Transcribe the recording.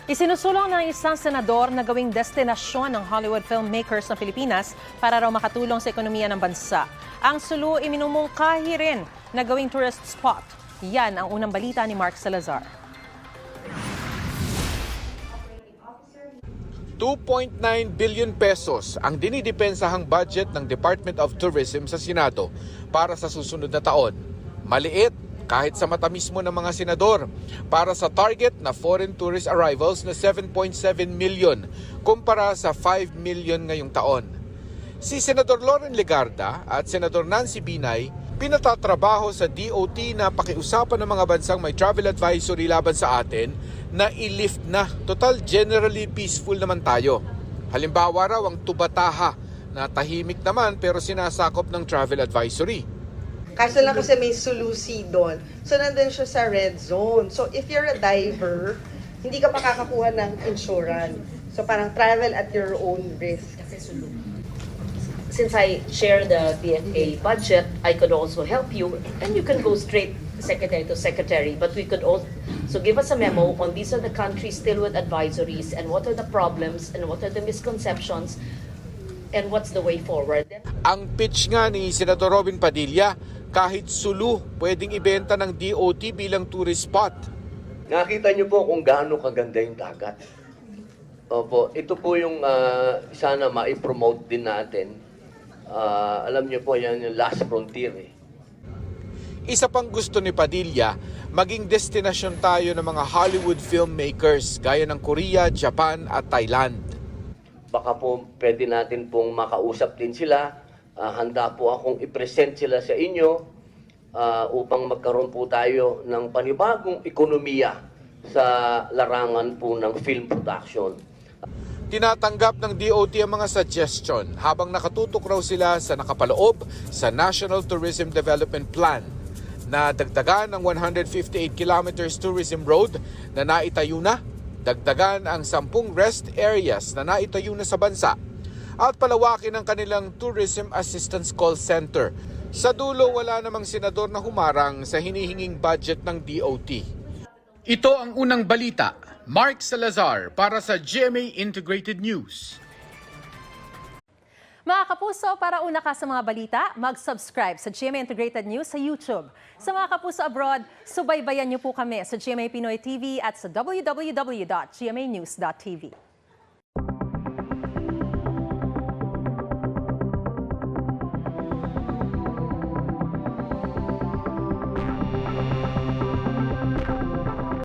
Isinusulong ng isang senador na gawing destinasyon ng Hollywood filmmakers ng Pilipinas para raw makatulong sa ekonomiya ng bansa. Ang sulu iminumungkahi rin na gawing tourist spot. Yan ang unang balita ni Mark Salazar. 2.9 billion pesos ang dinidepensahang budget ng Department of Tourism sa Senado para sa susunod na taon. Maliit kahit sa mata mismo ng mga senador para sa target na foreign tourist arrivals na 7.7 million kumpara sa 5 million ngayong taon. Si Senador Loren Legarda at Senador Nancy Binay pinatatrabaho sa DOT na pakiusapan ng mga bansang may travel advisory laban sa atin na i-lift na. Total generally peaceful naman tayo. Halimbawa raw ang Tubataha na tahimik naman pero sinasakop ng travel advisory. Kaso lang kasi may sulusi doon. So, nandun siya sa red zone. So, if you're a diver, hindi ka makakakuha ng insurance. So, parang travel at your own risk. Since I share the DFA budget, I could also help you, and you can go straight secretary to secretary. But we could also give us a memo on these are the countries still with advisories, and what are the problems, and what are the misconceptions, and what's the way forward. Ang pitch nga ni Senador Robin Padilla, kahit Sulu pwedeng ibenta ng DOT bilang tourist spot. Nakita niyo po kung gaano kaganda yung dagat. Opo, ito po yung sana ma-promote din natin. Alam niyo po, yan yung last frontier eh. Isa pang gusto ni Padilla, maging destinasyon tayo ng mga Hollywood filmmakers gaya ng Korea, Japan at Thailand. Baka po pwede natin pong makausap din sila. Handa po akong i-present sila sa inyo upang magkaroon po tayo ng panibagong ekonomiya sa larangan po ng film production. Tinatanggap ng DOT ang mga suggestion habang nakatutok raw sila sa nakapaloob sa National Tourism Development Plan na dagdagan ng 158 kilometers tourism road na naitayo na, dagdagan ang 10 rest areas na naitayo na sa bansa, at palawakin ang kanilang Tourism Assistance Call Center. Sa dulo, wala namang senador na humarang sa hinihinging budget ng DOT. Ito ang unang balita. Mark Salazar para sa GMA Integrated News. Mga kapuso, para una ka sa mga balita, mag-subscribe sa GMA Integrated News sa YouTube. Sa mga kapuso abroad, subaybayan niyo po kami sa GMA Pinoy TV at sa www.gmanews.tv.